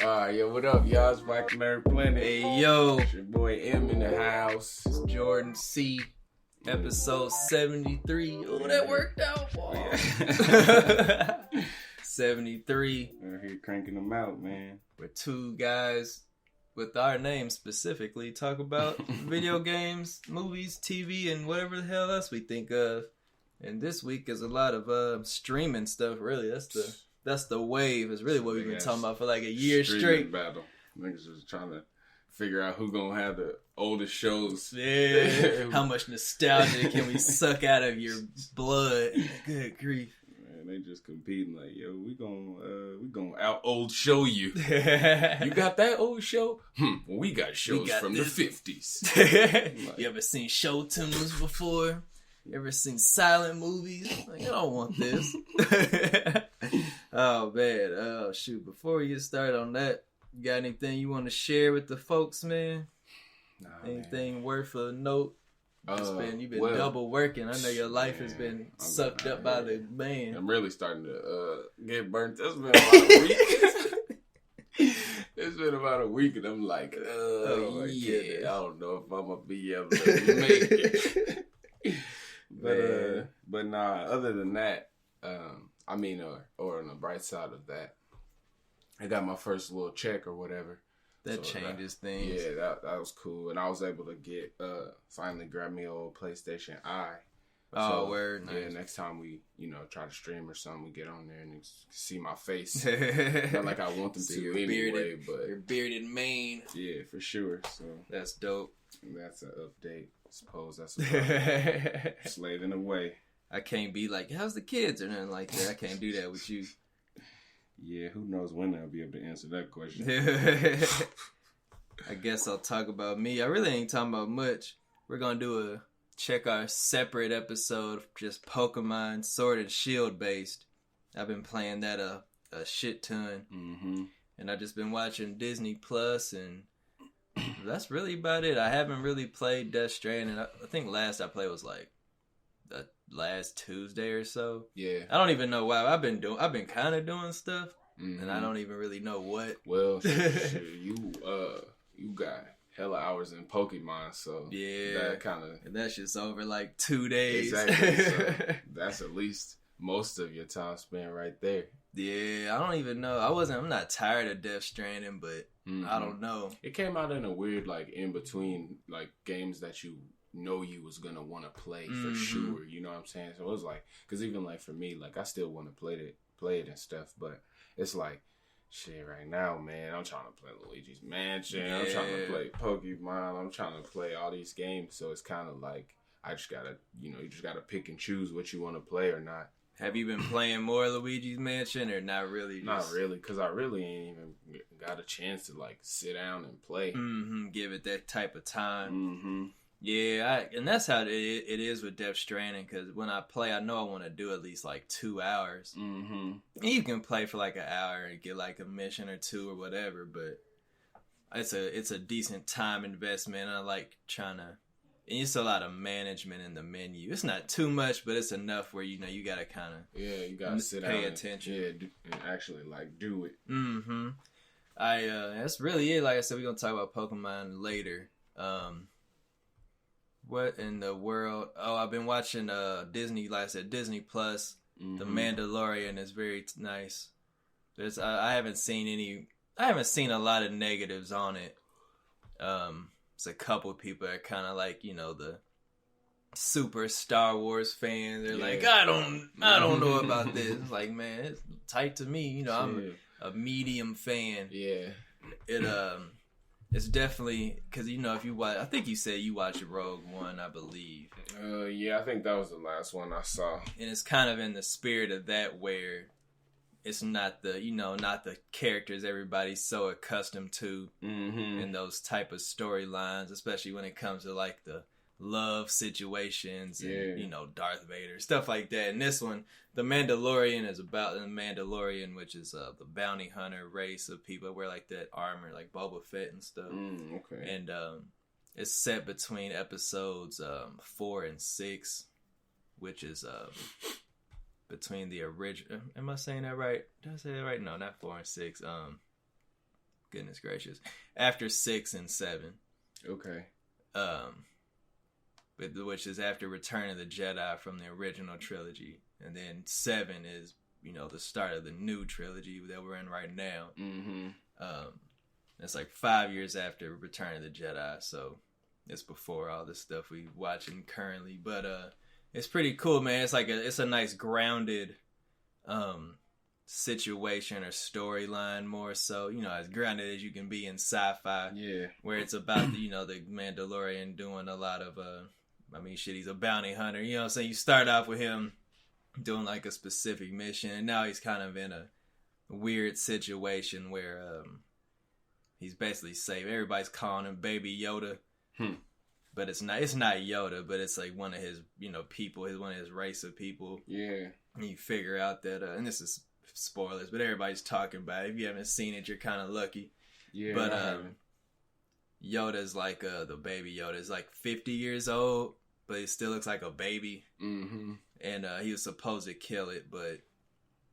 Yo, what up, y'all? It's Black Nerd Planet. Hey, yo. It's your boy M in the house. It's Jordan C. Episode 73. Oh, that worked out, boy. 73. We're here cranking them out, man. We're two guys with our names specifically talk about video games, movies, TV, and whatever the hell else we think of. And this week is a lot of streaming stuff, really. That's the wave. It's really what we've been talking about for like a year straight. Battle. Niggas just trying to figure out who gonna have the oldest shows. Yeah. How much nostalgia can we suck out of your blood? Good grief. Man, they just competing like, yo, we gonna out old show you. You got that old show? Well, we got shows from the 50s. Like, you ever seen show tunes before? You ever seen silent movies? Like, I don't want this. Oh, man. Oh, shoot. Before we get started on that, you got anything you want to share with the folks, man? Nah, anything man. worth a note? You've been double working. I know your life has been sucked up by the man. I'm really starting to get burnt. It's been about a week. It's been about a week, and I'm like, I don't know if I'm gonna be able to make it. But nah. Other than that, or on the bright side of that, I got my first little check or whatever. That changes things. Yeah, that was cool, and I was able to get finally grab me an old PlayStation Eye. Oh, word! Nice. Yeah, next time we try to stream or something, we get on there and see my face. Not like I want them to anyway, but your bearded mane. Yeah, for sure. So that's dope. That's an update. I suppose that's a slaving away. I can't be like, how's the kids or nothing like that. I can't do that with you. Yeah, who knows when I'll be able to answer that question. I guess I'll talk about me. I really ain't talking about much. We're going to check our separate episode of just Pokemon Sword and Shield based. I've been playing that a shit ton. Mm-hmm. And I've just been watching Disney Plus, and that's really about it. I haven't really played Death Stranding. I think last I played was like last Tuesday or so. Yeah. I don't even know why. I've been kind of doing stuff, and I don't even really know what. Well, shit, you got hella hours in Pokemon, so yeah, that that's just over like 2 days. Exactly. So that's at least most of your time spent right there. Yeah, I don't even know. I'm not tired of Death Stranding, but I don't know. It came out in a weird like in between like games that you know you was gonna want to play for sure. You know what I'm saying? So it was like, because even like for me, like I still want to play it and stuff, but it's like shit right now, man. I'm trying to play Luigi's Mansion. Yeah. I'm trying to play Pokemon. I'm trying to play all these games. So it's kind of like I just gotta, you just gotta pick and choose what you want to play or not. Have you been playing more Luigi's Mansion or not really? Not really, because I really ain't even got a chance to like sit down and play. Give it that type of time. Yeah, and that's how it is with Death Stranding, because when I play, I know I want to do at least like 2 hours. And you can play for like an hour and get like a mission or two or whatever, but it's a decent time investment. I like trying to, and it's a lot of management in the menu. It's not too much, but it's enough where you gotta kind of you gotta sit down, pay attention, and actually like do it. That's really it. Like I said, we're gonna talk about Pokemon later. What in the world? Oh, I've been watching Disney, like I said, Disney Plus. The Mandalorian is very nice. I haven't seen a lot of negatives on it. It's a couple of people that are kind of like, the super Star Wars fans. They're like, I don't know about this. It's like, man, it's tight to me. I'm a medium fan. Yeah. It's definitely, because, if you watch, I think you said you watched Rogue One, I believe. Yeah, I think that was the last one I saw. And it's kind of in the spirit of that, where it's not the characters everybody's so accustomed to in those type of storylines, especially when it comes to like the love situations and, Darth Vader, stuff like that. And this one, The Mandalorian, is about the Mandalorian, which is the bounty hunter race of people that wear like that armor, like Boba Fett and stuff. Okay. And it's set between episodes 4 and 6, which is between the original. Am I saying that right? Did I say that right? No, not 4 and 6. goodness gracious. After 6 and 7. Okay. Which is after Return of the Jedi from the original trilogy. And then 7 is, the start of the new trilogy that we're in right now. Mm-hmm. It's like 5 years after Return of the Jedi, so it's before all the stuff we watching currently. But it's pretty cool, man. It's like it's a nice grounded situation or storyline, more so, as grounded as you can be in sci-fi. Yeah. Where it's about the Mandalorian doing a lot of he's a bounty hunter. You know what I'm saying? You start off with him doing like a specific mission, and now he's kind of in a weird situation where he's basically saved. Everybody's calling him Baby Yoda. But it's not Yoda, but it's like one of his, people, one of his race of people. Yeah. And you figure out that, and this is spoilers, but everybody's talking about it. If you haven't seen it, you're kind of lucky. Yeah. But Yoda's like, the baby Yoda is like 50 years old, but he still looks like a baby. Mm-hmm. And he was supposed to kill it, but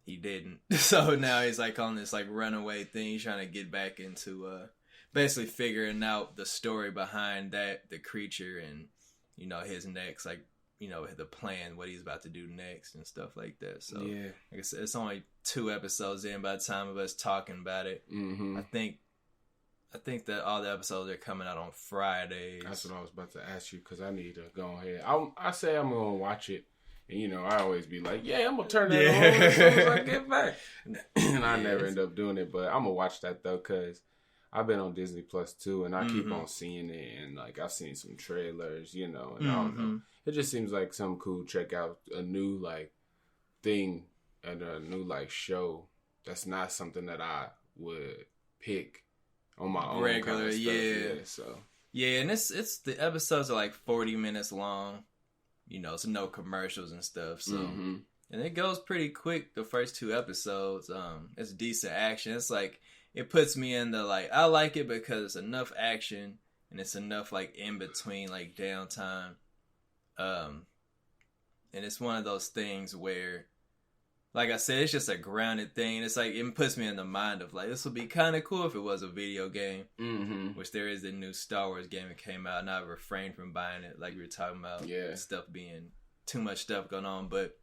he didn't. So now he's like on this like runaway thing. He's trying to get back into basically figuring out the story behind the creature, and his next, like, the plan, what he's about to do next and stuff like that. So yeah, like I said, it's only 2 episodes in by the time of us talking about it. Mm-hmm. I think that all the episodes are coming out on Fridays. That's what I was about to ask you, because I need to go ahead. I say I'm gonna watch it, and I always be like, yeah, I'm gonna turn that on as soon as I get back, and I never end up doing it. But I'm gonna watch that though, because I've been on Disney Plus too, and I keep on seeing it, and like I've seen some trailers, and I don't know. It just seems like something cool. Check out a new like thing and a new like show that's not something that I would pick on my own regular kind of stuff. Yeah. So yeah, and it's the episodes are like 40 minutes long, so no commercials and stuff. So and it goes pretty quick. The first 2 episodes, it's decent action. It's like, it puts me in the, like, I like it because it's enough action and it's enough, like, in between, like, downtime. And it's one of those things where, like I said, it's just a grounded thing. It's like, it puts me in the mind of, like, this would be kind of cool if it was a video game. Mm-hmm. Which there is the new Star Wars game that came out, and I refrained from buying it, like we were talking about. Yeah. Stuff being, too much stuff going on, but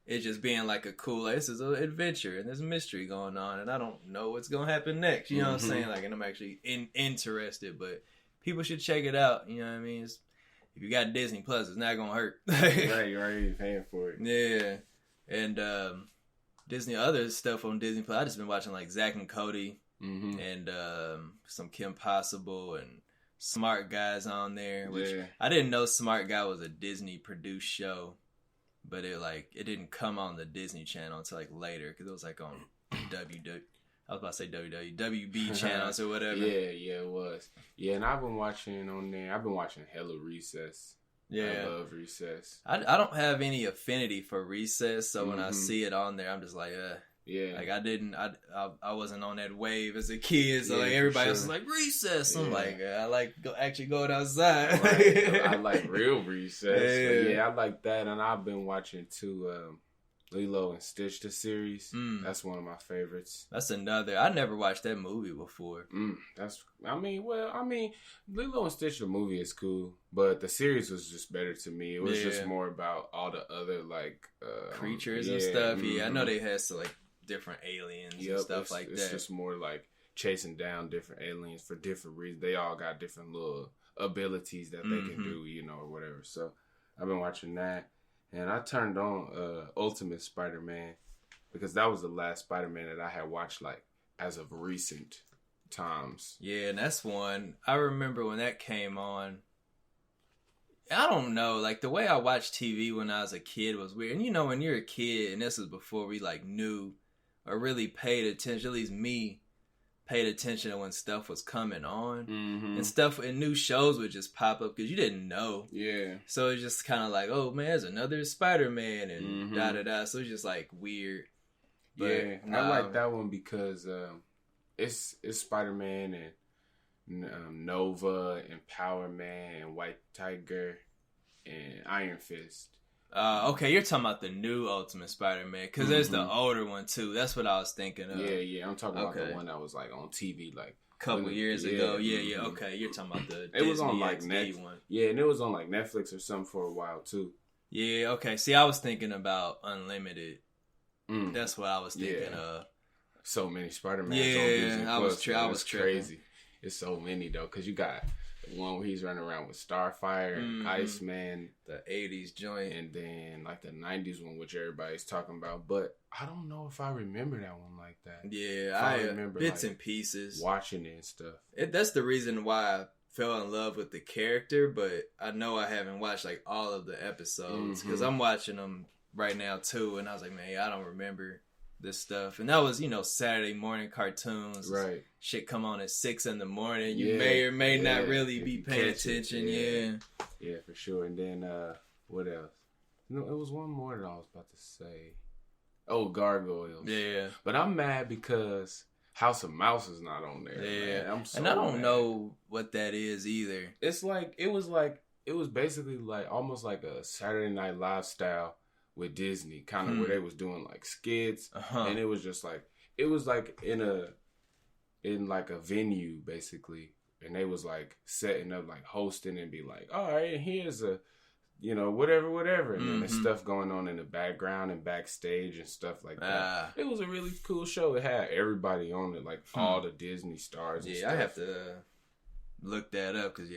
it's just being like a cool, like, this is an adventure and there's a mystery going on and I don't know what's going to happen next. You know what I'm saying? Like, and I'm actually interested, but people should check it out. You know what I mean? If you got Disney Plus, it's not going to hurt. Right, you're already paying for it. Yeah. And Disney, other stuff on Disney Plus, I just been watching like Zack and Cody and some Kim Possible and Smart Guys on there, which I didn't know Smart Guy was a Disney produced show. But it didn't come on the Disney Channel until like later, because it was like on WB channels or whatever. Yeah, it was. Yeah, and I've been watching on there. I've been watching hella Recess. Yeah, I love Recess. I don't have any affinity for Recess, so when I see it on there, I'm just like, yeah. Like I wasn't on that wave as a kid, so like everybody was like Recess. I'm like, I like actually going outside. Right. I like real Recess. Yeah, I like that, and I've been watching too. Lilo and Stitch, the series. That's one of my favorites. That's another. I never watched that movie before. Lilo and Stitch, the movie is cool, but the series was just better to me. It was just more about all the other like creatures and stuff. Yeah, I know they had some like different aliens and stuff like that. It's just more like chasing down different aliens for different reasons. They all got different little abilities that they can do, or whatever. So I've been watching that. And I turned on Ultimate Spider-Man because that was the last Spider-Man that I had watched like as of recent times. Yeah, and that's one. I remember when that came on. I don't know, like the way I watched TV when I was a kid was weird. And when you're a kid, and this was before we like knew or really paid attention, at least me, paid attention to when stuff was coming on. And stuff and new shows would just pop up because you didn't know. Yeah. So it's just kind of like, oh man, there's another Spider-Man and da-da-da. So it's just like weird. But, I like that one because it's Spider-Man and Nova and Power Man and White Tiger and Iron Fist. Okay, you're talking about the new Ultimate Spider-Man, because there's the older one too. That's what I was thinking of. Yeah. I'm talking about the one that was like on TV like a couple years ago. Yeah. Okay, you're talking about the it Disney was on like XD one. Yeah, and it was on like Netflix or something for a while too. Yeah. Okay. See, I was thinking about Unlimited. That's what I was thinking of. So many Spider-Mans on Disney I was crazy. It's so many though, because you got the one where he's running around with Starfire and Iceman, the 80s joint, and then like the 90s one, which everybody's talking about. But I don't know if I remember that one like that. Yeah, I remember bits and pieces, watching it and stuff. That's the reason why I fell in love with the character. But I know I haven't watched like all of the episodes because I'm watching them right now too, and I was like, man, I don't remember this stuff. And that was, Saturday morning cartoons. Right. Shit come on at 6 a.m. You may or may not really be paying attention. Yeah, for sure. And then what else? No, it was one more that I was about to say. Oh, Gargoyles. Yeah. But I'm mad because House of Mouse is not on there. Yeah. Man. I'm so and I don't mad. know what that is either. It's like it was basically like almost like a Saturday Night Live style with Disney, kind of where they was doing like skits, and it was just like in like a venue basically, and they was like setting up like hosting and be like, all right, here's a whatever, and then there's stuff going on in the background and backstage and stuff like that. It was a really cool show. It had everybody on it, like all the Disney stars. And stuff. I have to look that up because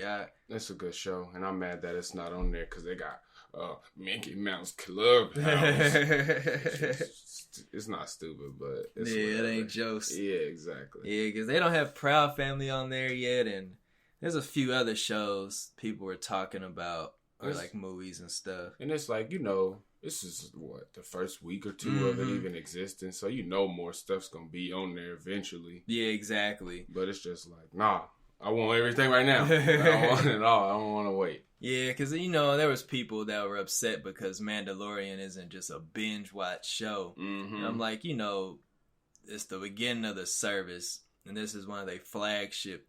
it's a good show, and I'm mad that it's not on there because they got Mickey Mouse Club. It's not stupid, but it's it ain't jokes. Yeah, exactly. Yeah, because they don't have Proud Family on there yet, and there's a few other shows people were talking about, or like movies and stuff. And it's like, this is the first week or two of it even existing, so more stuff's gonna be on there eventually. Yeah, exactly. But it's just like, nah, I want everything right now. I don't want it all. I don't want to wait. Yeah, because, there was people that were upset because Mandalorian isn't just a binge watch show. And I'm like, it's the beginning of the service, and this is one of their flagship,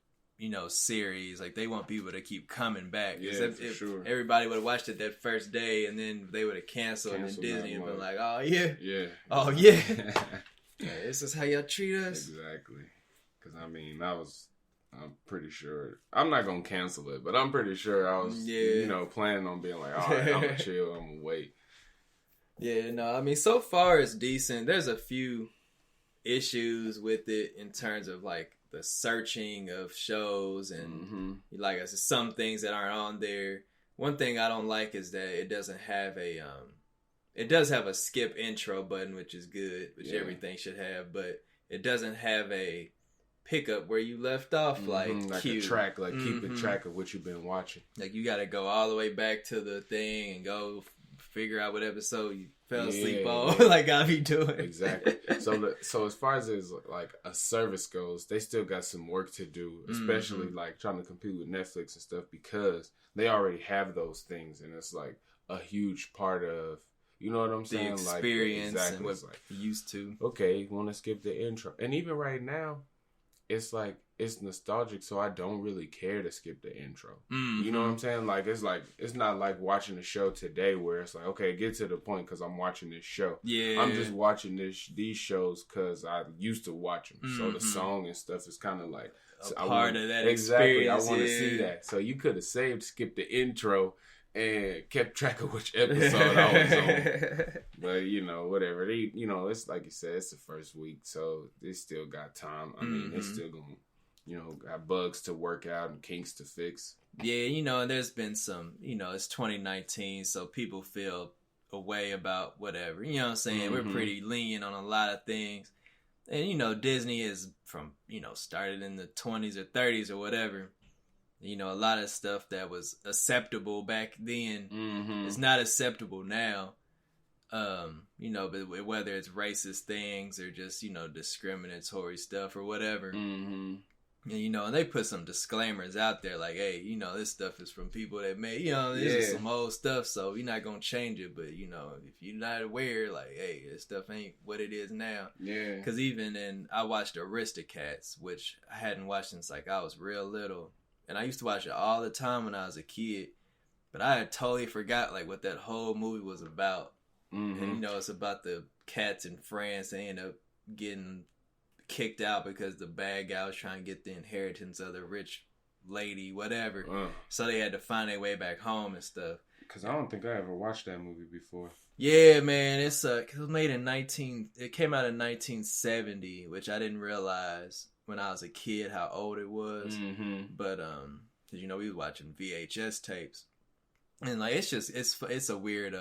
series. Like, they want people to keep coming back. Yeah, for sure. Everybody would have watched it that first day, and then they would have canceled and Disney would have been like, oh, yeah. Yeah. Oh, yeah. This is how y'all treat us? Exactly. Because, I'm pretty sure I'm not gonna cancel it, but I'm pretty sure I was, planning on being like, all right, I'm gonna chill, I'm gonna wait. Yeah, no, so far it's decent. There's a few issues with it in terms of like the searching of shows and like I said, some things that aren't on there. One thing I don't like is that it doesn't have it does have a skip intro button, which is good, which everything should have, but it doesn't have a pick up where you left off, like a track, like keeping track of what you've been watching. Like you got to go all the way back to the thing and go figure out what episode you fell asleep on, like I be doing. Exactly. So as far as like a service goes, they still got some work to do, especially like trying to compete with Netflix and stuff, because they already have those things, and it's like a huge part of. You know what I'm saying? The experience, like, exactly. And what you're used to. Okay, you want to skip the intro, and even right now. It's like, it's nostalgic, so I don't really care to skip the intro. You know what I'm saying? Like, it's not like watching a show today where it's like, okay, get to the point because I'm watching this show. Yeah. I'm just watching these shows because I used to watch them. So the song and stuff is kind of like... a part of that exactly, experience. I want to see that. So you could have skip the intro and kept track of which episode I was on. But, whatever. It's like you said, it's the first week, so they still got time. I mean, it's still going to, got bugs to work out and kinks to fix. Yeah, and there's been some, it's 2019, so people feel a way about whatever. You know what I'm saying? We're pretty lenient on a lot of things. And, Disney is from, started in the 20s or 30s or whatever. A lot of stuff that was acceptable back then is not acceptable now. But whether it's racist things or just, discriminatory stuff or whatever. And, and they put some disclaimers out there like, hey, this stuff is from people that made, this is some old stuff, so you're not going to change it. But, if you're not aware, like, hey, this stuff ain't what it is now. Yeah. Because I watched Aristocats, which I hadn't watched since, like, I was real little. And I used to watch it all the time when I was a kid. But I had totally forgot like what that whole movie was about. Mm-hmm. And it's about the cats in France. They end up getting kicked out because the bad guy was trying to get the inheritance of the rich lady, whatever. So they had to find their way back home and stuff. Because I don't think I ever watched that movie before. Yeah, man, it was made it came out in 1970, which I didn't realize when I was a kid how old it was. Mm-hmm. But because we was watching VHS tapes, and like it's a weird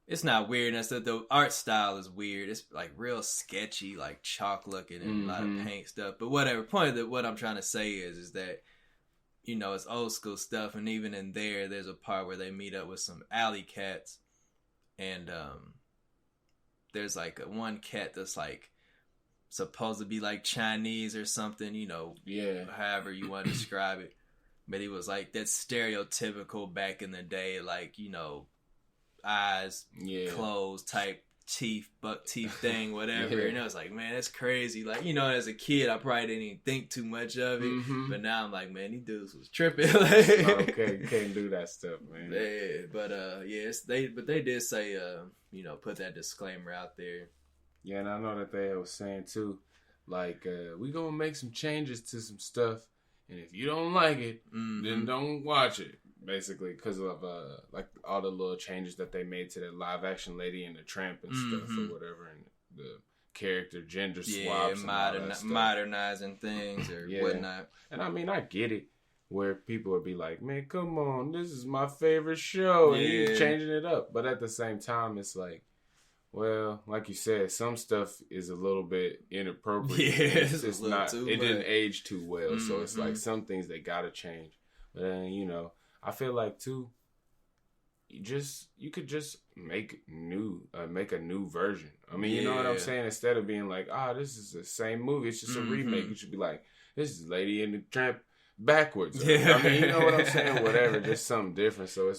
it's not weird. The art style is weird. It's like real sketchy, like chalk looking and a lot of paint stuff. But whatever. Point of what I'm trying to say is that it's old school stuff, and even in there's a part where they meet up with some alley cats, and there's like one cat that's like supposed to be like Chinese or something. However you want to describe it. But he was like that stereotypical back in the day, like eyes closed type teeth, buck teeth thing, whatever. And I was like, man, that's crazy. Like, as a kid, I probably didn't even think too much of it. But now I'm like, man, these dudes was tripping. Okay, you can't do that stuff, man. Yeah, but they did say, put that disclaimer out there. Yeah, and I know that they was saying too, like, we gonna make some changes to some stuff, and if you don't like it, then don't watch it. Basically, because of like all the little changes that they made to the live action Lady and the Tramp and stuff or whatever, and the character gender swaps, modernizing things or whatnot. And I mean, I get it, where people would be like, "Man, come on, this is my favorite show," and he's changing it up. But at the same time, it's like, well, like you said, some stuff is a little bit inappropriate. Yeah, it's not. It didn't age too well, so it's like some things they gotta change. But then I feel like too, you could just make a new version. I mean, you know what I'm saying? Instead of being like, this is the same movie, it's just a remake. You should be like, this is Lady and the Tramp backwards. I mean, you know what I'm saying? Whatever, just something different. So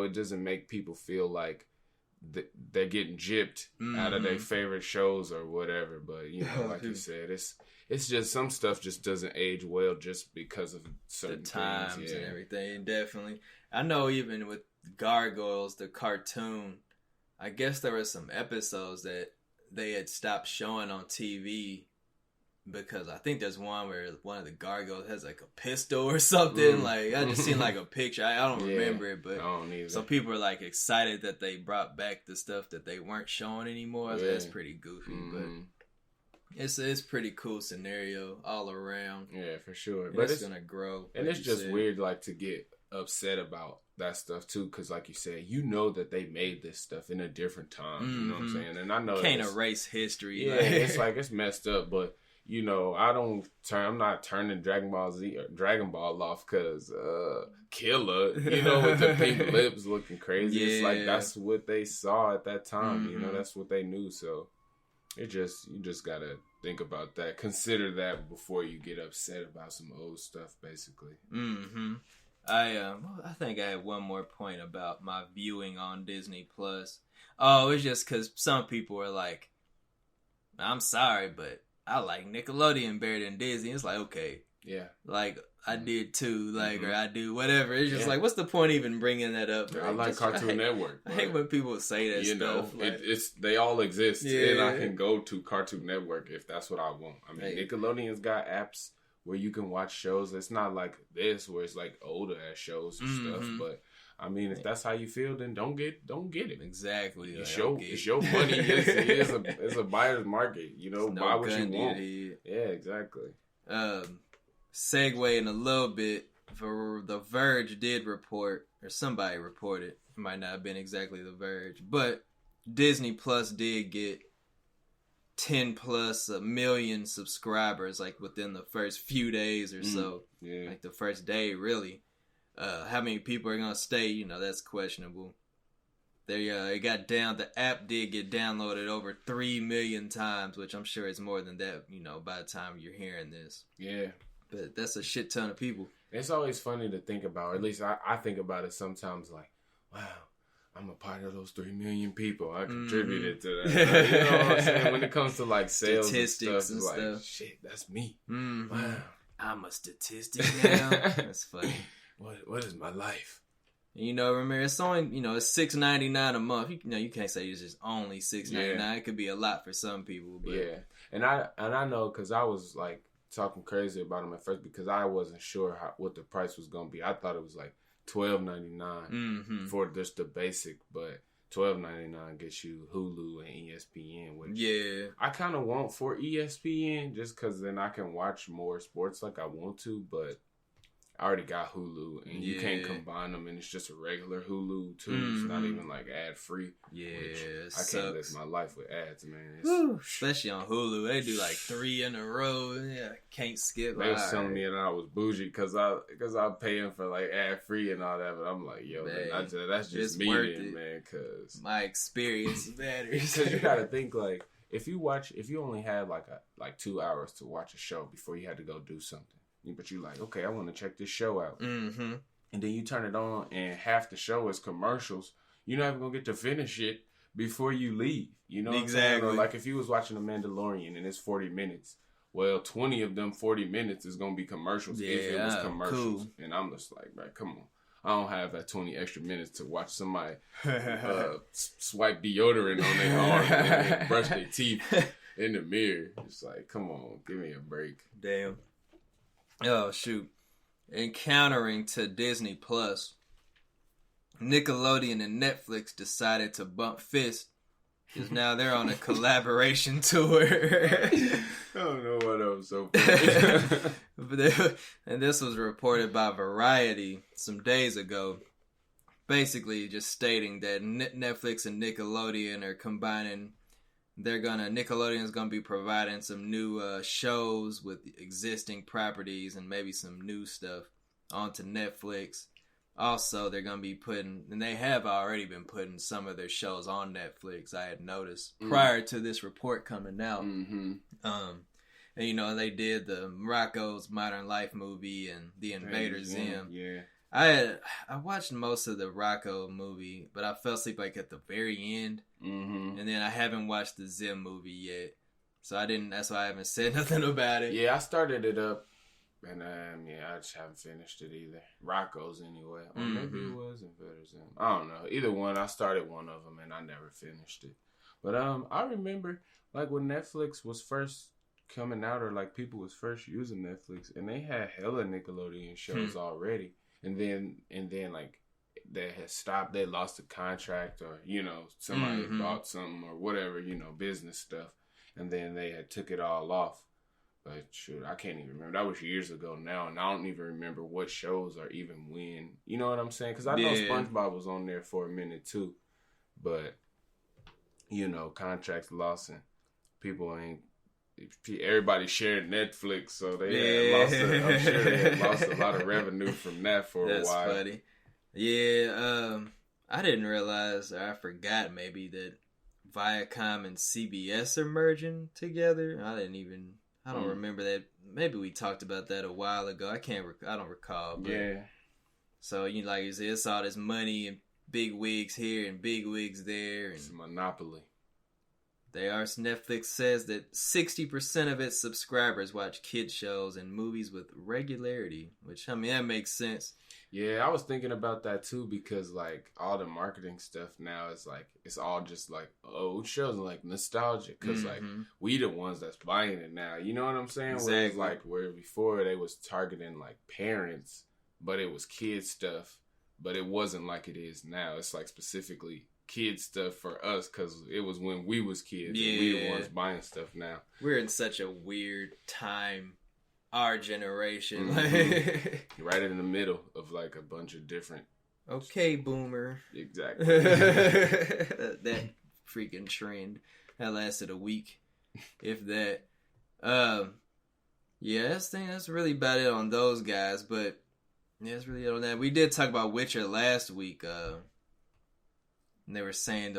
it doesn't make people feel like they're getting gypped out of their favorite shows or whatever. But like you said, it's just some stuff just doesn't age well just because of certain the times things, and everything. Definitely, I know even with Gargoyles, the cartoon, I guess there were some episodes that they had stopped showing on TV because I think there's one where one of the gargoyles has like a pistol or something. Like I just seen like a picture. I don't remember it, but some people are like excited that they brought back the stuff that they weren't showing anymore. So that's pretty goofy, but it's pretty cool scenario all around. Yeah, for sure. But it's gonna grow, and it's just weird, like to get upset about that stuff too, because like you said, that they made this stuff in a different time. You know what I'm saying? And I know can't erase history. Yeah, it's like it's messed up, but. I'm not turning Dragon Ball Z or Dragon Ball off because Killer, with the pink lips looking crazy. Yeah. It's like that's what they saw at that time. That's what they knew. So you just gotta think about that. Consider that before you get upset about some old stuff, basically. I think I had one more point about my viewing on Disney Plus. Oh, it's just because some people are like, I'm sorry, but I like Nickelodeon better than Disney. It's like, okay. Yeah. Like, I did too. Like, or I do whatever. It's just like, what's the point even bringing that up? I like Cartoon Network. I hate when people say that stuff. They all exist. Yeah. And I can go to Cartoon Network if that's what I want. I mean, Nickelodeon's got apps where you can watch shows. It's not like this where it's like older ass shows and stuff. But I mean, if that's how you feel, then don't get it. Exactly. It's your money. It's a buyer's market. Buy what you want. Yeah, exactly. Segueing a little bit, for The Verge did report, or somebody reported, it might not have been exactly The Verge, but Disney Plus did get 10 plus a million subscribers, like within the first few days or so. Yeah. Like the first day, really. How many people are gonna stay? That's questionable. It got down. The app did get downloaded over 3 million times, which I'm sure is more than that. By the time you're hearing this. Yeah, but that's a shit ton of people. It's always funny to think about, or at least I think about it sometimes. Like, wow, I'm a part of those 3 million people. I contributed to that. You know what I'm saying? When it comes to like sales statistics and stuff, like, shit, that's me. Wow, I'm a statistic now. That's funny. What is my life? You know, remember, it's only, you know, it's $6.99 a month. You can't say it's just only $6.99. Yeah. It could be a lot for some people. But. Yeah, and I know because I was like talking crazy about them at first because I wasn't sure what the price was gonna be. I thought it was like $12.99 for just the basic, but $12.99 gets you Hulu and ESPN. Which I kind of want for ESPN just because then I can watch more sports like I want to, but I already got Hulu, and you can't combine them, and it's just a regular Hulu, too. It's not even, like, ad-free. Yeah, I can't live my life with ads, man. Especially on Hulu. They do, like, 3 in a row. Yeah, can't skip. They was telling me that I was bougie because I'm paying for, like, ad-free and all that, but I'm like, yo, man, that's just me, man, because... My experience matters. Because you gotta think, like, if you only had, like 2 hours to watch a show before you had to go do something, but you're like, okay, I want to check this show out. And then you turn it on and half the show is commercials. You're not even going to get to finish it before you leave. You know what I'm saying? Or like if you was watching The Mandalorian and it's 40 minutes, well, 20 of them 40 minutes is going to be commercials if it was commercials. Cool. And I'm just like, man, come on. I don't have that 20 extra minutes to watch somebody swipe deodorant on their arm and brush their teeth in the mirror. It's like, come on, give me a break. Damn. Oh, shoot. Encountering to Disney Plus, Nickelodeon and Netflix decided to bump fists because now they're on a collaboration tour. I don't know what else so funny. And this was reported by Variety some days ago, basically just stating that Netflix and Nickelodeon are combining. Nickelodeon's gonna be providing some new shows with existing properties and maybe some new stuff onto Netflix. Also, they're gonna be putting, and they have already been putting some of their shows on Netflix. I had noticed prior to this report coming out. And you know, they did the Rocko's Modern Life movie and the Invader Zim. Yeah. I watched most of the Rocco movie, but I fell asleep like at the very end. And then I haven't watched the Zim movie yet. So that's why I haven't said nothing about it. Yeah, I started it up, and I just haven't finished it either. Rocco's anyway. Or maybe it was Invader Zim. I don't know. Either one, I started one of them, and I never finished it. But I remember, like, when Netflix was first coming out, or, like, people was first using Netflix, and they had hella Nickelodeon shows already. And then like they had stopped, they lost a contract, or you know somebody bought something or whatever, you know, business stuff, and then they had took it all off. But shoot, I can't even remember. That was years ago now, and I don't even remember what shows or even when. You know what I'm saying? Because I know SpongeBob was on there for a minute too, but you know, contracts lost and people ain't. Everybody shared Netflix, so they had I'm sure they had lost a lot of revenue from that for a while. That's funny. Yeah, I didn't realize, or I forgot maybe, that Viacom and CBS are merging together. I don't remember that. Maybe we talked about that a while ago. I don't recall. But, yeah. So, you know, like you said, it's all this money and big wigs here and big wigs there. And it's a monopoly. Netflix says that 60% of its subscribers watch kid shows and movies with regularity, which, I mean, that makes sense. Yeah, I was thinking about that too, because like all the marketing stuff now is like, it's all just like old shows and like nostalgia, because like we the ones that's buying it now. You know what I'm saying? Exactly. Whereas like where before they was targeting like parents, but it was kid stuff, but it wasn't like it is now. It's like specifically kid stuff for us, because it was when we was kids and we the ones buying stuff now. We're in such a weird time, our generation. Right in the middle of like a bunch of different. Okay, boomer. Exactly. that freaking trend that lasted a week, if that. Yeah, that's really about it on those guys, but yeah, that's really it on that. We did talk about Witcher last week. And they were saying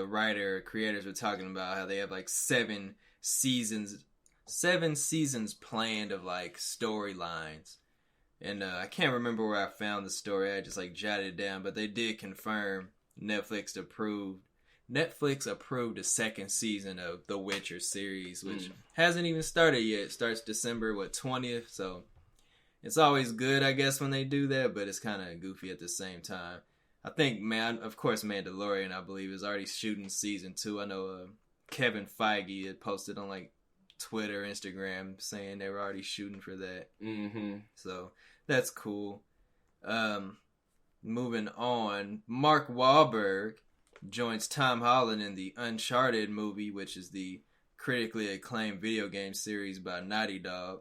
creators were talking about how they have like 7 seasons planned of like storylines. And I can't remember where I found the story. I just like jotted it down, but they did confirm Netflix approved the second season of the Witcher series, which hasn't even started yet. It starts December 20th, so it's always good, I guess, when they do that, but it's kind of goofy at the same time. I think, man, of course, Mandalorian, I believe, is already shooting season 2. I know Kevin Feige had posted on like Twitter, Instagram, saying they were already shooting for that. Mm-hmm. So that's cool. Moving on, Mark Wahlberg joins Tom Holland in the Uncharted movie, which is the critically acclaimed video game series by Naughty Dog.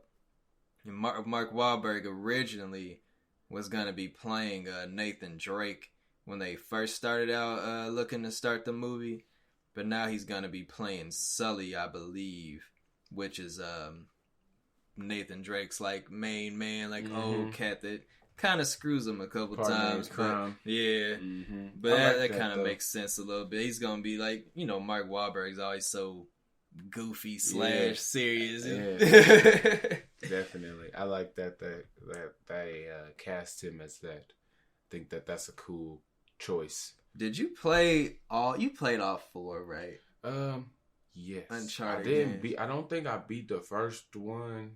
And Mark Wahlberg originally was going to be playing Nathan Drake when they first started out looking to start the movie. But now he's going to be playing Sully, I believe, which is Nathan Drake's like main man, like old cat that kind of screws him a couple times. But, yeah. Mm-hmm. But that kind of makes sense a little bit. He's going to be like, you know, Mark Wahlberg's always so goofy / serious. Yeah. Definitely. I like that they cast him as that. I think that's a cool choice. Did you play you played all 4, right? Yes. Uncharted. I don't think I beat the first one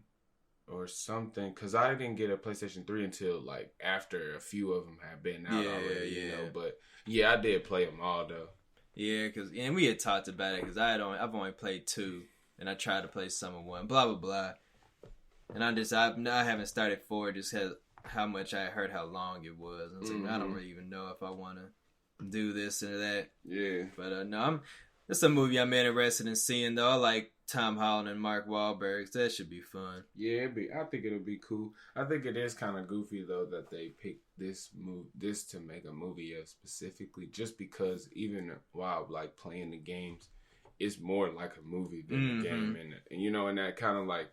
or something, because I didn't get a PlayStation 3 until like after a few of them had been out already, you know. But yeah, I did play them all though. Yeah, and we had talked about it because I've only played 2, and I tried to play some of 1, blah blah blah, and I haven't started 4 just because how much I heard how long it was. I was like, I don't really even know if I want to do this or that. Yeah, but no, it's a movie I'm interested in seeing though. I like Tom Holland and Mark Wahlberg. So that should be fun. Yeah, I think it'll be cool. I think it is kind of goofy though that they picked this to make a movie of specifically, just because even while like playing the games, it's more like a movie than a game, and you know, in that kind of like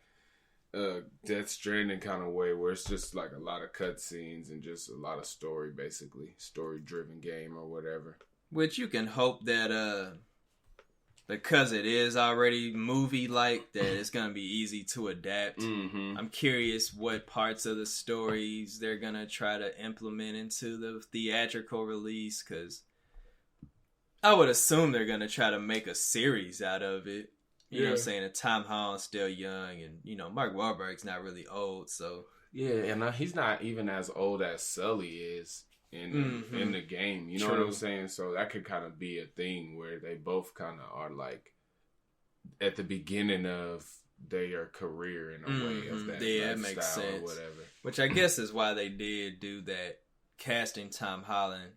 Death Stranding kind of way, where it's just like a lot of cutscenes and just a lot of story, basically story driven game or whatever. Which you can hope that because it is already movie-like, that it's going to be easy to adapt. Mm-hmm. I'm curious what parts of the stories they're going to try to implement into the theatrical release, because I would assume they're going to try to make a series out of it. You know what I'm saying? And Tom Holland's still young, and, you know, Mark Wahlberg's not really old, so... Yeah, and he's not even as old as Sully is in the game, you know what I'm saying? So that could kind of be a thing where they both kind of are like at the beginning of their career in a way of that. Yeah, it makes sense. Or whatever. Which I guess is why they did do that, casting Tom Holland,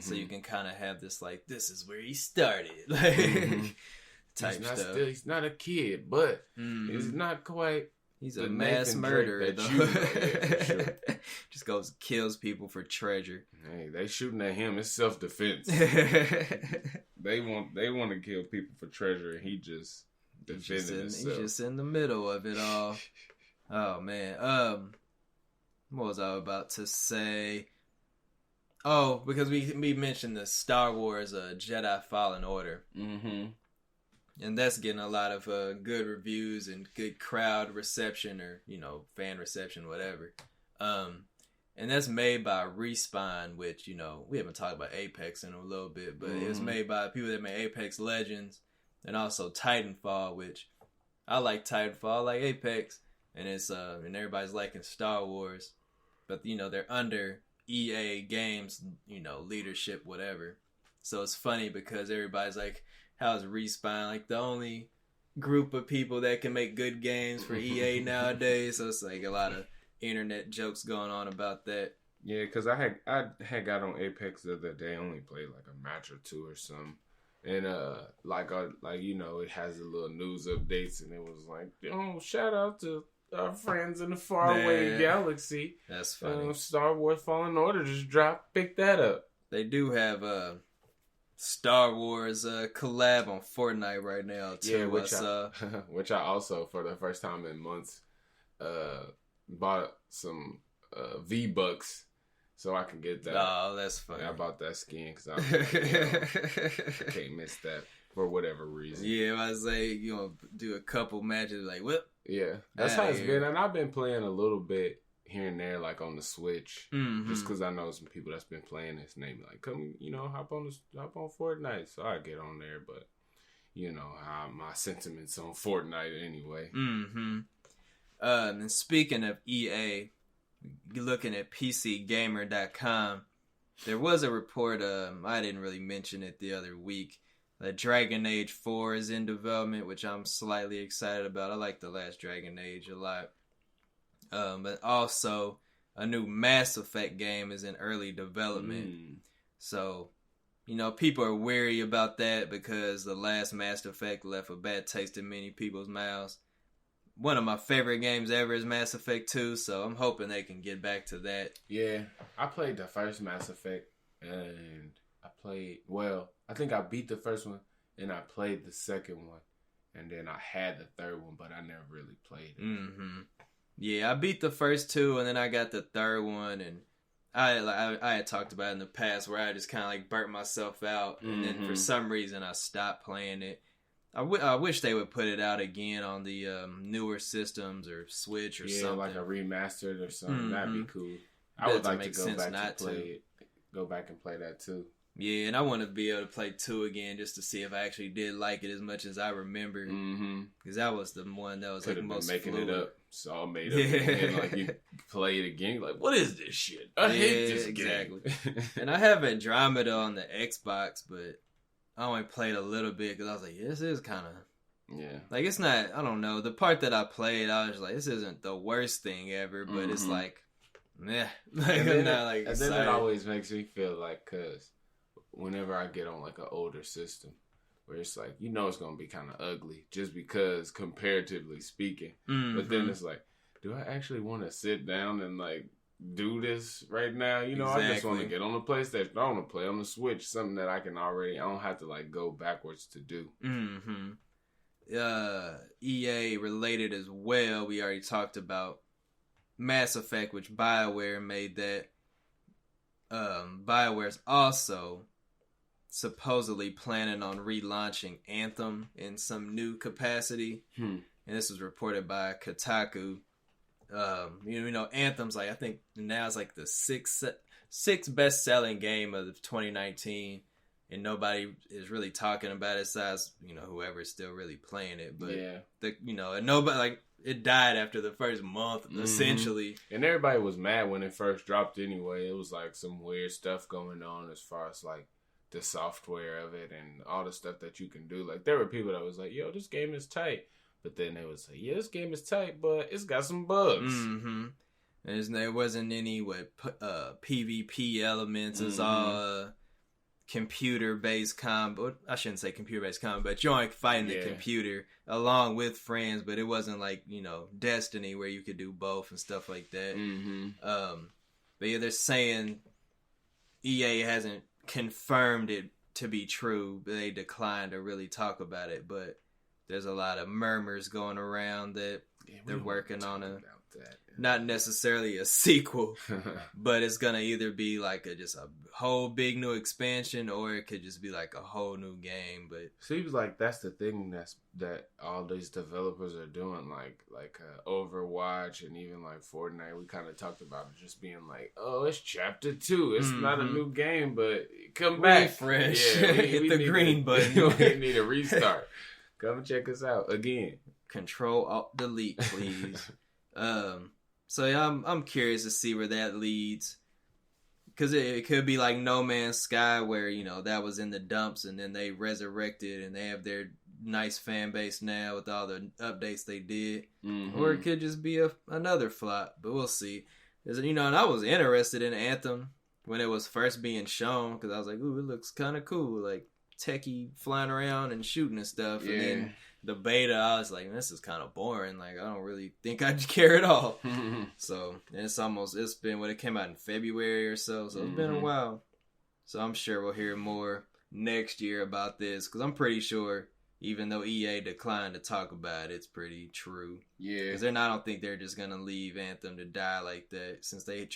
so you can kind of have this like, this is where he started, like type stuff. He's not a kid, but he's not quite. He's a mass murderer, though. You know, for sure. Just goes kills people for treasure. Hey, they shooting at him. It's self-defense. They want to kill people for treasure, and he just defending himself. He's just in the middle of it all. Oh man. What was I about to say? Oh, because we mentioned the Star Wars Jedi Fallen Order. Mm-hmm. And that's getting a lot of good reviews and good crowd reception, or, you know, fan reception, whatever. And that's made by Respawn, which, you know, we haven't talked about Apex in a little bit, but it was made by people that made Apex Legends, and also Titanfall, which I like Titanfall, I like Apex, and it's and everybody's liking Star Wars, but, you know, they're under EA Games, you know, leadership, whatever. So it's funny because everybody's like, how's Respawn like the only group of people that can make good games for EA nowadays? So it's like a lot of internet jokes going on about that. Yeah, because I had got on Apex the other day. I only played like a match or 2 or something, and like you know, it has the little news updates, and it was like, oh, shout out to our friends in the faraway galaxy. That's funny. Star Wars Fallen Order just dropped. Pick that up. They do have Star Wars collab on Fortnite right now too. Yeah, which I also, for the first time in months, bought some V-Bucks so I can get that. Oh, that's funny. I bought that skin because I can't miss that for whatever reason. Yeah, I was like, you know, do a couple matches like, whoop. Yeah, that's how it's been, and I've been playing a little bit here and there, like on the Switch, just because I know some people that's been playing this, and they be like, come, you know, hop on Fortnite, so I get on there, but you know how my sentiments on Fortnite anyway. And speaking of EA, you're looking at PCGamer.com, there was a report, I didn't really mention it the other week, that Dragon Age 4 is in development, which I'm slightly excited about. I like the last Dragon Age a lot. But also, a new Mass Effect game is in early development. So, you know, people are wary about that because the last Mass Effect left a bad taste in many people's mouths. One of my favorite games ever is Mass Effect 2, so I'm hoping they can get back to that. Yeah, I played the first Mass Effect, and I think I beat the first one, and I played the second one, and then I had the third one, but I never really played it. Mm-hmm. Yeah, I beat the first two, and then I got the third one, and I had talked about it in the past where I just kind of like burnt myself out, and then for some reason I stopped playing it. I wish they would put it out again on the newer systems or Switch or something. Yeah, like a remastered or something. That'd be cool. I would like to go back to play it. Go back and play that too. Yeah, and I want to be able to play 2 again just to see if I actually did like it as much as I remember. Because that was the one that was like most making fluid. It up. It's all made up. And like you play it again, you're like, what is this shit? I hate this game. And I have Andromeda on the Xbox, but I only played a little bit because I was like, yeah, this is kind of... Yeah. Like, it's not... I don't know. The part that I played, I was like, this isn't the worst thing ever, but it's like... Meh. Like, I'm not like excited. And then it always makes me feel like, because whenever I get on like an older system, where it's like, you know it's going to be kind of ugly, just because comparatively speaking. But then it's like, do I actually want to sit down and like do this right now? You know, I just want to get on the PlayStation. I want to play on the Switch, something that I don't have to like go backwards to do. EA related as well. We already talked about Mass Effect, which BioWare made that. BioWare's also supposedly planning on relaunching Anthem in some new capacity. And this was reported by Kotaku. You know, Anthem's like, I think now it's like the sixth best-selling game of 2019, and nobody is really talking about it besides, you know, whoever's still really playing it. But and nobody, like, it died after the first month, essentially. And everybody was mad when it first dropped anyway. It was like some weird stuff going on as far as like the software of it and all the stuff that you can do. Like, there were people that was like, yo, this game is tight. But then they would say, yeah, this game is tight, but it's got some bugs. There wasn't any PvP elements. It's all computer-based combat. I shouldn't say computer-based combat, but you're like fighting the computer along with friends, but it wasn't like, you know, Destiny where you could do both and stuff like that. But yeah, they're saying EA hasn't confirmed it to be true, but they declined to really talk about it. But there's a lot of murmurs going around that they're working on not necessarily a sequel, but it's gonna either be like just a whole big new expansion, or it could just be like a whole new game. But seems like that's the thing that all these developers are doing, like Overwatch and even like Fortnite. We kind of talked about it just being like, oh, it's Chapter 2. It's not a new game, but come back, fresh. Yeah, hit the green button. We need a restart. Come check us out again. Control Alt Delete, please. So yeah, I'm curious to see where that leads, because it could be like No Man's Sky, where, you know, that was in the dumps and then they resurrected and they have their nice fan base now with all the updates they did, or it could just be another flop. But we'll see. You know, and I was interested in Anthem when it was first being shown, because I was like, ooh, it looks kind of cool, like techie flying around and shooting and stuff. And then the beta, I was like, this is kind of boring. Like, I don't really think I'd care at all. So, and it's been when it came out in February or so it's been a while. So I'm sure we'll hear more next year about this, because I'm pretty sure, even though EA declined to talk about it, it's pretty true. Yeah. Because I don't think they're just going to leave Anthem to die like that, since they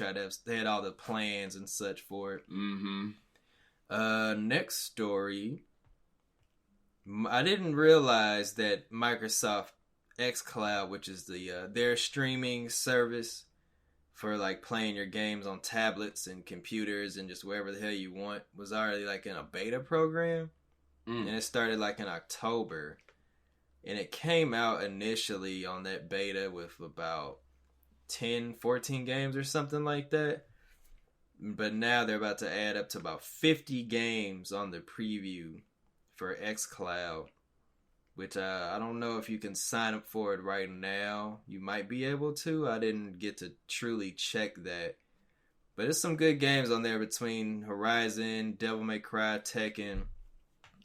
had all the plans and such for it. Next story. I didn't realize that Microsoft xCloud, which is their streaming service for like playing your games on tablets and computers and just wherever the hell you want, was already like in a beta program. And it started like in October. And it came out initially on that beta with about 10, 14 games or something like that. But now they're about to add up to about 50 games on the preview for xCloud, which I don't know if you can sign up for it right now. You might be able to. I didn't get to truly check that. But there's some good games on there between Horizon, Devil May Cry, Tekken,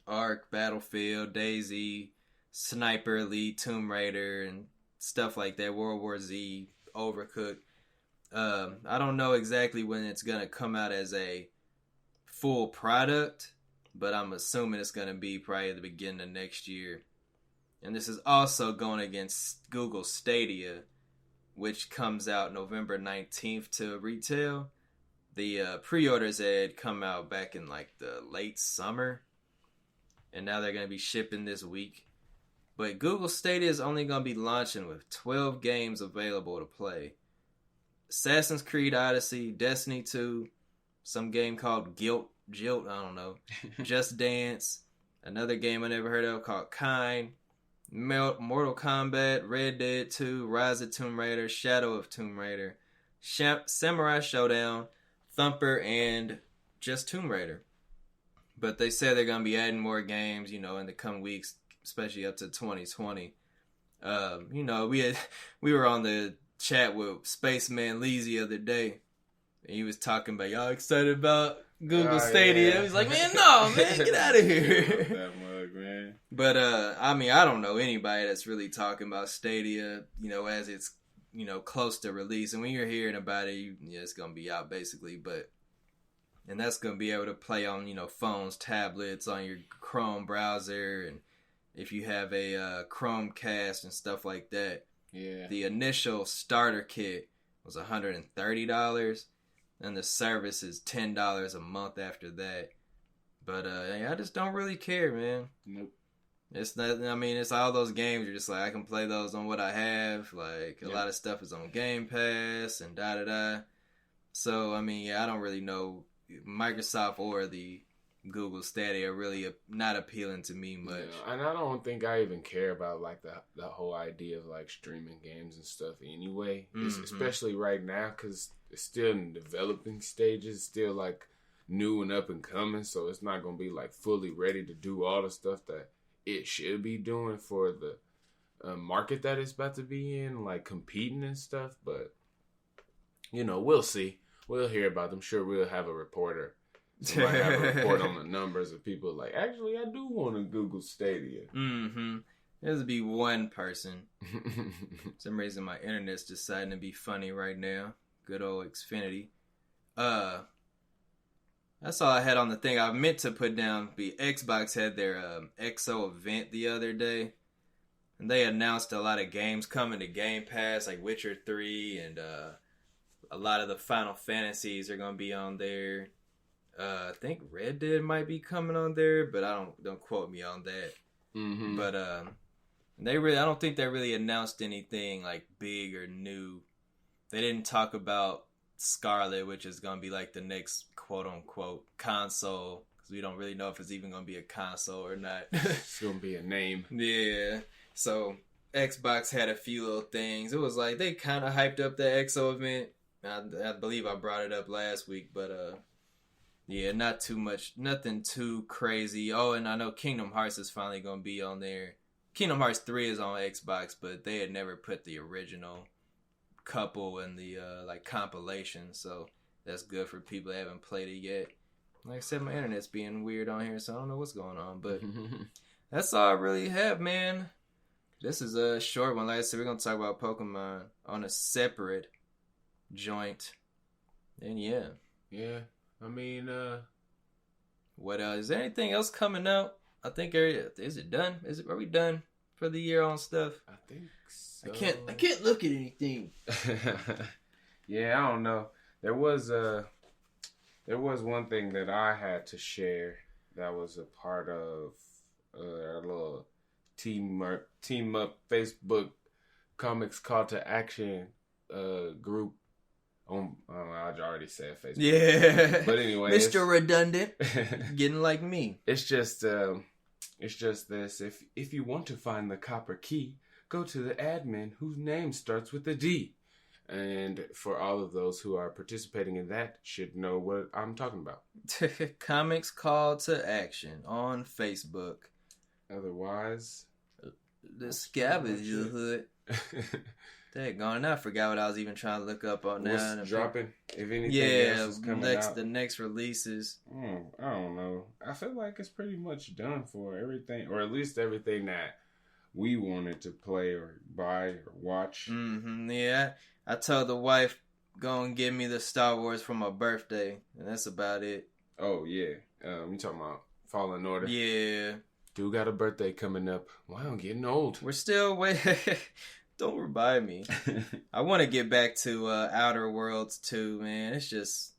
Ark, Battlefield, DayZ, Sniper Elite, Tomb Raider, and stuff like that. World War Z, Overcooked. I don't know exactly when it's going to come out as a full product, but I'm assuming it's going to be probably at the beginning of next year. And this is also going against Google Stadia, which comes out November 19th to retail. The pre-orders had come out back in like the late summer, and now they're going to be shipping this week. But Google Stadia is only going to be launching with 12 games available to play. Assassin's Creed Odyssey, Destiny 2, some game called Jilt, I don't know, Just Dance, another game I never heard of called Kind, Mortal Kombat, Red Dead 2, Rise of Tomb Raider, Shadow of Tomb Raider, Samurai Showdown, Thumper, and just Tomb Raider. But they said they're going to be adding more games, in the coming weeks, especially up to 2020. We were on the chat with Spaceman Lee's the other day, and he was talking about, y'all excited about Google Stadia? Yeah. He was like, man, no, man, get out of here. That mug, man. But, I don't know anybody that's really talking about Stadia, as it's, close to release. And when you're hearing about it, it's going to be out basically. And that's going to be able to play on, phones, tablets, on your Chrome browser. And if you have a Chromecast and stuff like that. Yeah. The initial starter kit was $130. And the service is $10 a month after that. But I just don't really care, man. Nope. It's not. It's all those games. You're just like, I can play those on what I have. Like a lot of stuff is on Game Pass and da da da. So I don't really know. Microsoft or the Google Stadia are really not appealing to me much. Yeah, and I don't think I even care about like the whole idea of like streaming games and stuff anyway. Mm-hmm. Especially right now because it's still in developing stages, still like new and up and coming. So it's not gonna be like fully ready to do all the stuff that it should be doing for the market that it's about to be in, like competing and stuff. But we'll see. We'll hear about them. Sure, we'll have a reporter. Somebody have a report on the numbers of people like, actually, I do want to Google Stadia. Mm-hmm. There's be one person. For some reason, my internet's deciding to be funny right now. Good old Xfinity. That's all I had on the thing. I meant to put down, Xbox had their XO event the other day. And they announced a lot of games coming to Game Pass, like Witcher 3 and a lot of the Final Fantasies are going to be on there. I think Red Dead might be coming on there, but don't quote me on that. Mm-hmm. But I don't think they really announced anything like big or new. They didn't talk about Scarlet, which is going to be like the next quote unquote console, because we don't really know if it's even going to be a console or not. It's going to be a name. Yeah. So Xbox had a few little things. It was like they kind of hyped up the XO event. I believe I brought it up last week, but yeah, not too much, nothing too crazy. Oh, and I know Kingdom Hearts is finally going to be on there. Kingdom Hearts 3 is on Xbox, but they had never put the original couple in the like compilation, so that's good for people that haven't played it yet. Like I said, my internet's being weird on here, so I don't know what's going on, but that's all I really have, man. This is a short one. Like I said, we're going to talk about Pokemon on a separate joint. And yeah. What else? Is there anything else coming out? I think is it done? Are we done for the year on stuff? I think so. I can't look at anything. Yeah, I don't know. There was one thing that I had to share that was a part of our little team up Facebook comics call to action group. I already said Facebook. Yeah. But anyway, Mr. Redundant, getting like me. It's just this. If you want to find the copper key, go to the admin whose name starts with a D. And for all of those who are participating in that, should know what I'm talking about. Comics Call to Action on Facebook. Otherwise, the Scavenger Hood. Daggone, I forgot what I was even trying to look up on now. What's dropping? If anything else is coming out. The next releases. I don't know. I feel like it's pretty much done for everything, or at least everything that we wanted to play or buy or watch. Yeah, I told the wife, go and give me the Star Wars for my birthday, and that's about it. Oh, yeah. You talking about Fallen Order? Yeah. Dude got a birthday coming up. Wow, I'm getting old. We're still waiting. Don't remind me. I want to get back to Outer Worlds too, man. It's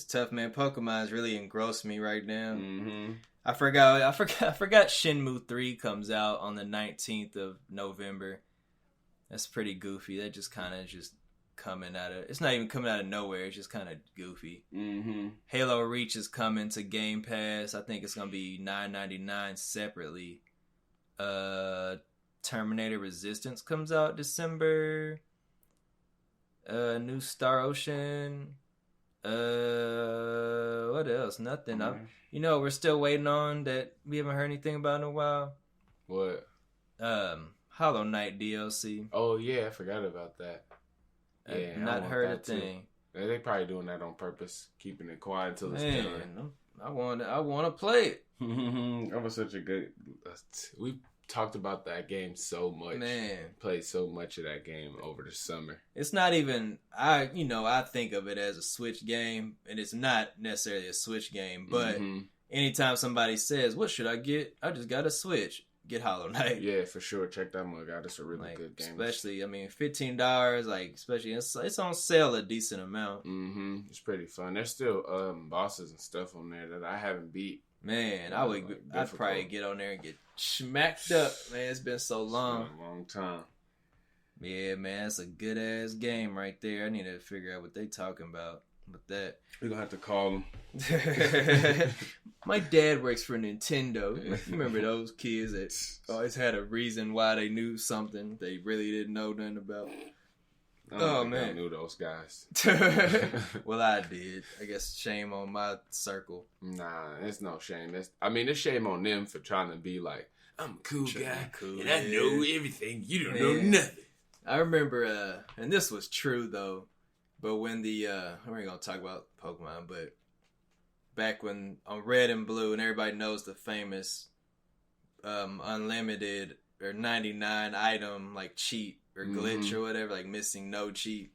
tough, man. Pokemon's really engrossed me right now. I forgot Shenmue 3 comes out on the 19th of November. That's pretty goofy. That just kind of coming out of... It's not even coming out of nowhere. It's just kind of goofy. Halo Reach is coming to Game Pass. I think it's going to be $9.99 separately. Terminator Resistance comes out December. New Star Ocean. What else? Nothing. We're still waiting on that. We haven't heard anything about in a while. What? Hollow Knight DLC. Oh yeah, I forgot about that. Yeah, not heard a thing. Yeah, they probably doing that on purpose, keeping it quiet until it's done. I want to play it. That was such a good. We talked about that game so much. Man, played so much of that game over the summer. It's not even. I think of it as a Switch game, and it's not necessarily a Switch game. But anytime somebody says, "What should I get?" I just got a Switch. Get Hollow Knight. Yeah, for sure. Check that mug out. It's a really good game. Especially, $15. Especially it's on sale a decent amount. It's pretty fun. There's still bosses and stuff on there that I haven't beat. Man, I'd probably get on there and get smacked up. Man, it's been so long. It's been a long time. Yeah, man, it's a good ass game right there. I need to figure out what they talking about with that. We're gonna have to call them. My dad works for Nintendo. Remember those kids that always had a reason why they knew something they really didn't know nothing about? Man, I knew those guys. Well, I did. I guess shame on my circle. Nah, it's no shame. It's shame on them for trying to be like, I'm a cool guy, and I know everything. You don't know nothing. I remember, and this was true though, but when we ain't gonna talk about Pokemon, but back when on Red and Blue, and everybody knows the famous unlimited or 99 item like cheat or glitch or whatever, like missing no cheat.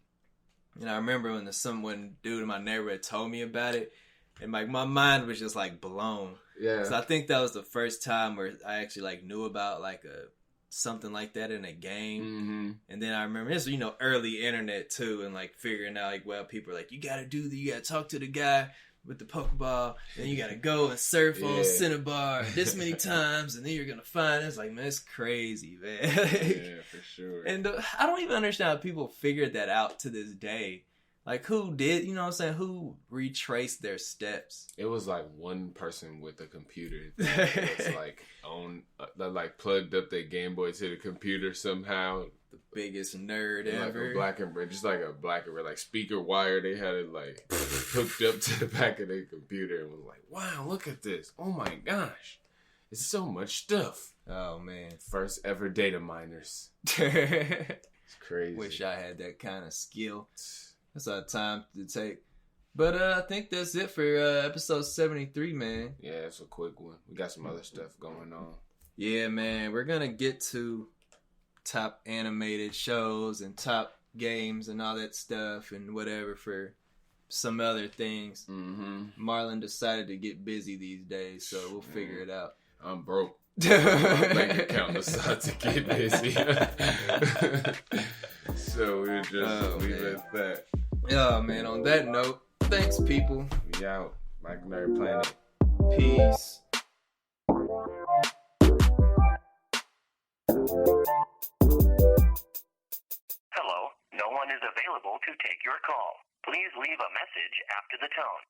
And I remember when someone dude in my neighborhood told me about it, and like my mind was just like blown. Yeah. So I think that was the first time where I actually like knew about like something like that in a game. And then I remember this, early internet too, and like figuring out like, well, people are like, you gotta talk to the guy with the Pokeball, and you gotta go and surf on Cinnabar this many times, and then you're gonna find it. It's like, man, it's crazy, man. Yeah, for sure. And I don't even understand how people figured that out to this day. Like, who did, you know what I'm saying? Who retraced their steps? It was like one person with a computer that's like that like plugged up their Game Boy to the computer somehow. The biggest nerd ever. Like a black and red, like speaker wire. They had it like hooked up to the back of their computer and was like, wow, look at this. Oh my gosh. It's so much stuff. Oh man. First ever data miners. It's crazy. Wish I had that kind of skill. That's a lot of time to take. But I think that's it for episode 73, man. Yeah, it's a quick one. We got some other stuff going on. Yeah, man. We're going to get to top animated shows and top games and all that stuff and whatever for some other things. Marlon decided to get busy these days, so we'll figure it out. I'm broke. My bank account decided to get busy. So we'll just leave it at that. Yeah, man. On that note, thanks, people. We out. Imaginary Planet. Peace. Hello. No one is available to take your call. Please leave a message after the tone.